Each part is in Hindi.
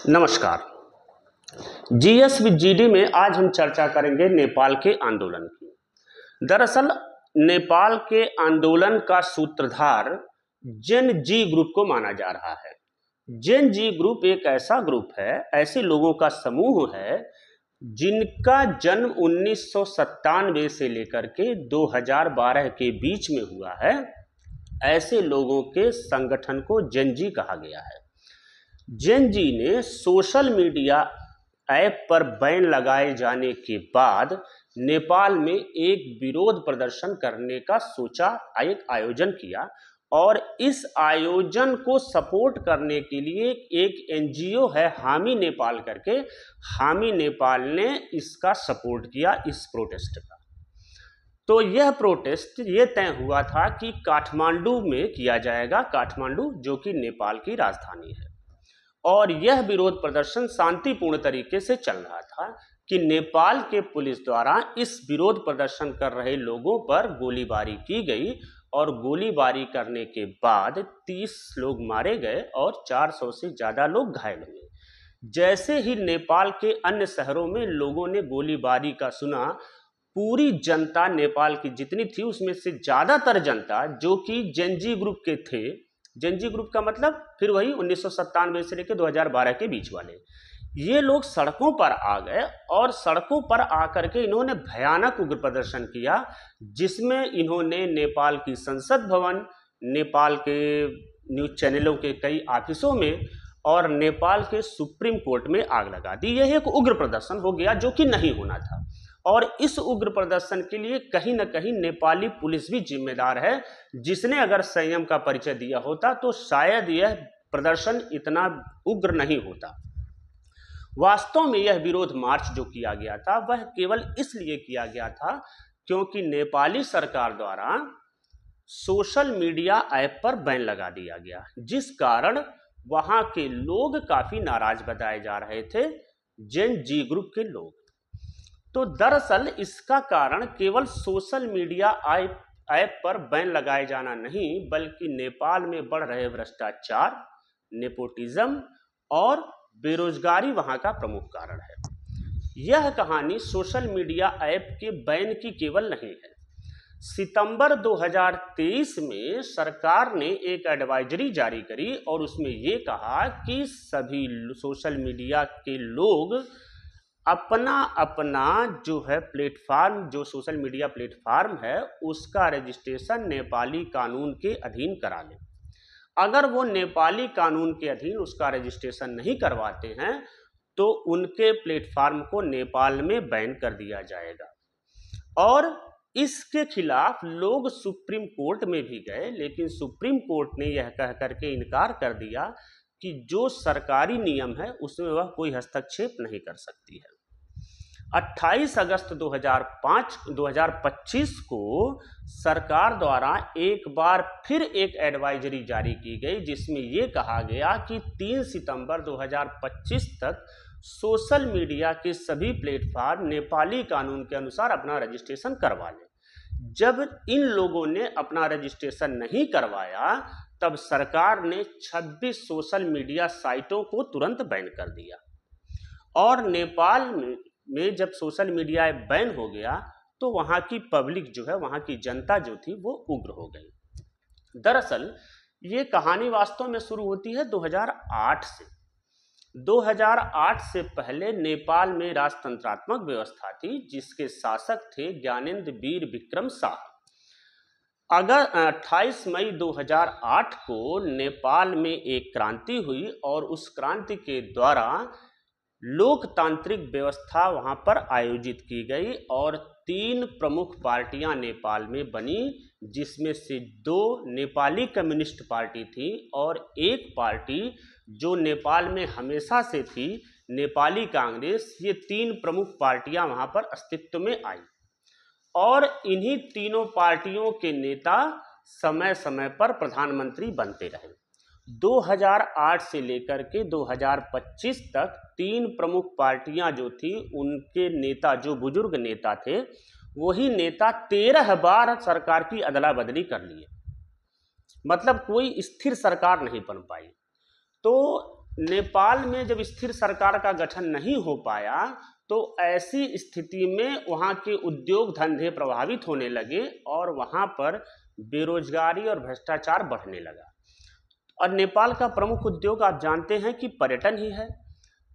नमस्कार। जीएस विद जीडी में आज हम चर्चा करेंगे नेपाल के आंदोलन की। दरअसल नेपाल के आंदोलन का सूत्रधार जेन जी ग्रुप को माना जा रहा है। जेन जी ग्रुप एक ऐसा ग्रुप है, ऐसे लोगों का समूह है जिनका जन्म 1997 से लेकर के 2012 के बीच में हुआ है। ऐसे लोगों के संगठन को जेन जी कहा गया है। जेन जी ने सोशल मीडिया ऐप पर बैन लगाए जाने के बाद नेपाल में एक विरोध प्रदर्शन करने का सोचा, एक आयोजन किया और इस आयोजन को सपोर्ट करने के लिए एक एनजीओ है हामी नेपाल करके, हामी नेपाल ने इसका सपोर्ट किया इस प्रोटेस्ट का। तो यह प्रोटेस्ट ये तय हुआ था कि काठमांडू में किया जाएगा, काठमांडू जो कि नेपाल की राजधानी है। और यह विरोध प्रदर्शन शांतिपूर्ण तरीके से चल रहा था कि नेपाल के पुलिस द्वारा इस विरोध प्रदर्शन कर रहे लोगों पर गोलीबारी की गई और गोलीबारी करने के बाद 30 लोग मारे गए और 400 से ज़्यादा लोग घायल हुए। जैसे ही नेपाल के अन्य शहरों में लोगों ने गोलीबारी का सुना, पूरी जनता नेपाल की जितनी थी उसमें से ज़्यादातर जनता जो कि जेन जी ग्रुप के थे, जेन जी ग्रुप का मतलब फिर वही 1997 से लेकर 2012 के बीच वाले, ये लोग सड़कों पर आ गए और सड़कों पर आकर के इन्होंने भयानक उग्र प्रदर्शन किया, जिसमें इन्होंने नेपाल की संसद भवन, नेपाल के न्यूज चैनलों के कई ऑफिसों में और नेपाल के सुप्रीम कोर्ट में आग लगा दी। यह एक उग्र प्रदर्शन हो गया जो कि नहीं होना था। और इस उग्र प्रदर्शन के लिए कहीं ना कहीं नेपाली पुलिस भी जिम्मेदार है, जिसने अगर संयम का परिचय दिया होता तो शायद यह प्रदर्शन इतना उग्र नहीं होता। वास्तव में यह विरोध मार्च जो किया गया था वह केवल इसलिए किया गया था क्योंकि नेपाली सरकार द्वारा सोशल मीडिया ऐप पर बैन लगा दिया गया, जिस कारण वहां के लोग काफी नाराज बताए जा रहे थे, जेन जी ग्रुप के लोग। तो दरअसल इसका कारण केवल सोशल मीडिया ऐप पर बैन लगाए जाना नहीं, बल्कि नेपाल में बढ़ रहे भ्रष्टाचार, नेपोटिज्म और बेरोजगारी वहां का प्रमुख कारण है। यह कहानी सोशल मीडिया ऐप के बैन की केवल नहीं है। सितंबर 2023 में सरकार ने एक एडवाइजरी जारी करी और उसमें यह कहा कि सभी सोशल मीडिया के लोग अपना अपना जो है प्लेटफार्म, जो सोशल मीडिया प्लेटफार्म है, उसका रजिस्ट्रेशन नेपाली कानून के अधीन करा लें। अगर वो नेपाली कानून के अधीन उसका रजिस्ट्रेशन नहीं करवाते हैं तो उनके प्लेटफार्म को नेपाल में बैन कर दिया जाएगा। और इसके खिलाफ लोग सुप्रीम कोर्ट में भी गए, लेकिन सुप्रीम कोर्ट ने यह कह करके इनकार कर दिया कि जो सरकारी नियम है उसमें वह कोई हस्तक्षेप नहीं कर सकती है। 28 अगस्त 2025 को सरकार द्वारा एक बार फिर एक एडवाइजरी जारी की गई, जिसमें यह कहा गया कि 3 सितंबर 2025 तक सोशल मीडिया के सभी प्लेटफार्म नेपाली कानून के अनुसार अपना रजिस्ट्रेशन करवा लें। जब इन लोगों ने अपना रजिस्ट्रेशन नहीं करवाया तब सरकार ने 26 सोशल मीडिया साइटों को तुरंत बैन कर दिया। और नेपाल में जब सोशल मीडिया बैन हो गया तो वहां की पब्लिक जो है, वहां की जनता जो थी वो उग्र हो गई। दरअसल ये कहानी वास्तव में शुरू होती है 2008 से। 2008 से पहले नेपाल में राजतंत्रात्मक व्यवस्था थी, जिसके शासक थे ज्ञानेंद्र वीर विक्रम शाह। अगर 28 मई 2008 को नेपाल में एक क्रांति हुई और उस क्रांति के द्वारा लोकतांत्रिक व्यवस्था वहां पर आयोजित की गई और 3 प्रमुख पार्टियां नेपाल में बनी, जिसमें से 2 नेपाली कम्युनिस्ट पार्टी थी और एक पार्टी जो नेपाल में हमेशा से थी, नेपाली कांग्रेस। ये 3 प्रमुख पार्टियां वहां पर अस्तित्व में आई और इन्हीं तीनों पार्टियों के नेता समय समय पर प्रधानमंत्री बनते रहे। 2008 से लेकर के 2025 तक 3 प्रमुख पार्टियां जो थी, उनके नेता, जो बुजुर्ग नेता थे, वही नेता 13 बार सरकार की अदला बदली कर लिए। मतलब कोई स्थिर सरकार नहीं बन पाई। तो नेपाल में जब स्थिर सरकार का गठन नहीं हो पाया तो ऐसी स्थिति में वहाँ के उद्योग धंधे प्रभावित होने लगे और वहाँ पर बेरोजगारी और भ्रष्टाचार बढ़ने लगा। और नेपाल का प्रमुख उद्योग आप जानते हैं कि पर्यटन ही है।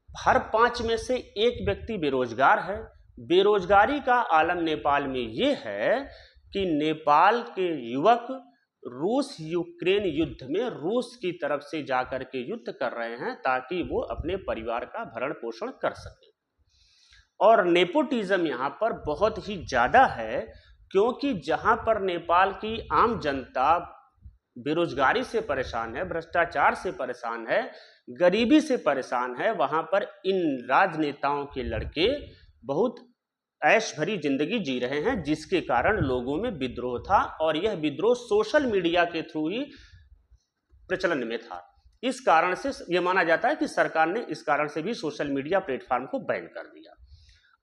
हर 5 में से 1 व्यक्ति बेरोजगार है। बेरोजगारी का आलम नेपाल में ये है कि नेपाल के युवक रूस यूक्रेन युद्ध में रूस की तरफ से जाकर के युद्ध कर रहे हैं ताकि वो अपने परिवार का भरण पोषण कर सके। और नेपोटिज्म यहाँ पर बहुत ही ज़्यादा है, क्योंकि जहाँ पर नेपाल की आम जनता बेरोजगारी से परेशान है, भ्रष्टाचार से परेशान है, गरीबी से परेशान है, वहाँ पर इन राजनेताओं के लड़के बहुत ऐश भरी जिंदगी जी रहे हैं, जिसके कारण लोगों में विद्रोह था। और यह विद्रोह सोशल मीडिया के थ्रू ही प्रचलन में था। इस कारण से यह माना जाता है कि सरकार ने इस कारण से भी सोशल मीडिया प्लेटफॉर्म को बैन कर दिया।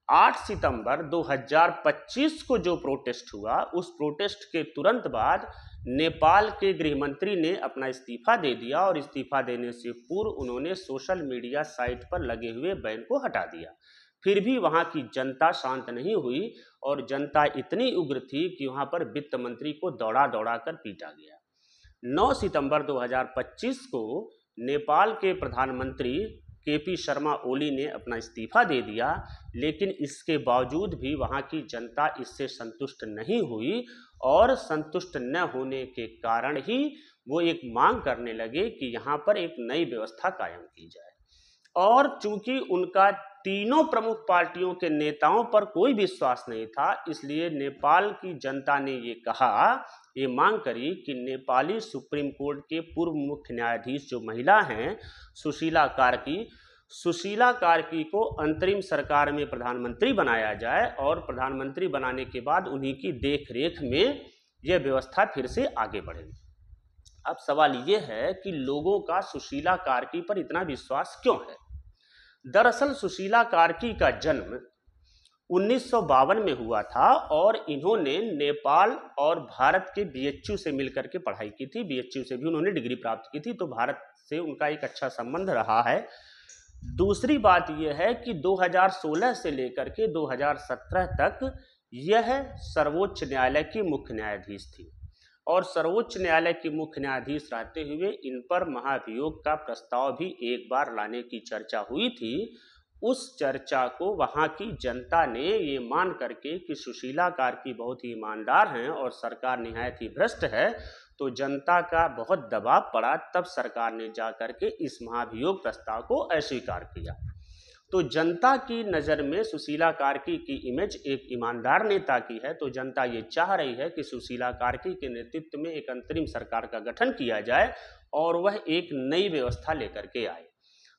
8 सितंबर 2025 को जो प्रोटेस्ट हुआ, उस प्रोटेस्ट के तुरंत बाद नेपाल के गृह मंत्री ने अपना इस्तीफा दे दिया और इस्तीफा देने से पूर्व उन्होंने सोशल मीडिया साइट पर लगे हुए बैन को हटा दिया। फिर भी वहां की जनता शांत नहीं हुई और जनता इतनी उग्र थी कि वहां पर वित्त मंत्री को दौड़ा दौड़ा कर पीटा गया। 9 सितंबर 2025 को नेपाल के प्रधानमंत्री केपी शर्मा ओली ने अपना इस्तीफा दे दिया, लेकिन इसके बावजूद भी वहां की जनता इससे संतुष्ट नहीं हुई और संतुष्ट न होने के कारण ही वो एक मांग करने लगे कि यहाँ पर एक नई व्यवस्था कायम की जाए। और चूंकि उनका तीनों प्रमुख पार्टियों के नेताओं पर कोई विश्वास नहीं था, इसलिए नेपाल की जनता ने ये मांग करी कि नेपाली सुप्रीम कोर्ट के पूर्व मुख्य न्यायाधीश जो महिला हैं सुशीला कार्की को अंतरिम सरकार में प्रधानमंत्री बनाया जाए और प्रधानमंत्री बनाने के बाद उन्हीं की देखरेख में यह व्यवस्था फिर से आगे बढ़े। अब सवाल ये है कि लोगों का सुशीला कार्की पर इतना विश्वास क्यों है। दरअसल सुशीला कार्की का जन्म 1952 में हुआ था और इन्होंने नेपाल और भारत के बीएचयू से मिलकर के पढ़ाई की थी। बीएचयू से भी उन्होंने डिग्री प्राप्त की थी, तो भारत से उनका एक अच्छा संबंध रहा है। दूसरी बात यह है कि 2016 से लेकर के 2017 तक यह सर्वोच्च न्यायालय की मुख्य न्यायाधीश थी और सर्वोच्च न्यायालय की मुख्य न्यायाधीश रहते हुए इन पर महाभियोग का प्रस्ताव भी एक बार लाने की चर्चा हुई थी। उस चर्चा को वहां की जनता ने ये मान करके कि सुशीला कार्की बहुत ही ईमानदार हैं और सरकार निहायत ही भ्रष्ट है, तो जनता का बहुत दबाव पड़ा, तब सरकार ने जा करके इस महाभियोग प्रस्ताव को अस्वीकार किया। तो जनता की नज़र में सुशीला कार्की की इमेज एक ईमानदार नेता की है, तो जनता ये चाह रही है कि सुशीला कार्की के नेतृत्व में एक अंतरिम सरकार का गठन किया जाए और वह एक नई व्यवस्था लेकर के आए।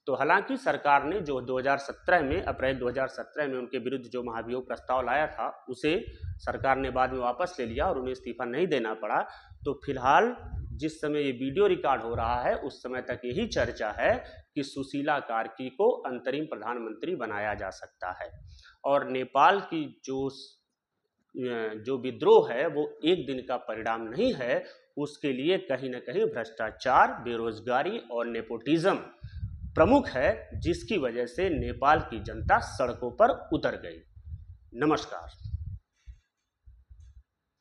तो हालांकि सरकार ने जो 2017 में अप्रैल 2017 में उनके विरुद्ध जो महाभियोग प्रस्ताव लाया था, उसे सरकार ने बाद में वापस ले लिया और उन्हें इस्तीफा नहीं देना पड़ा। तो फिलहाल जिस समय ये वीडियो रिकॉर्ड हो रहा है उस समय तक यही चर्चा है कि सुशीला कार्की को अंतरिम प्रधानमंत्री बनाया जा सकता है। और नेपाल की जो विद्रोह है वो एक दिन का परिणाम नहीं है, उसके लिए कहीं ना कहीं भ्रष्टाचार, बेरोजगारी और नेपोटिज्म प्रमुख है, जिसकी वजह से नेपाल की जनता सड़कों पर उतर गई। नमस्कार।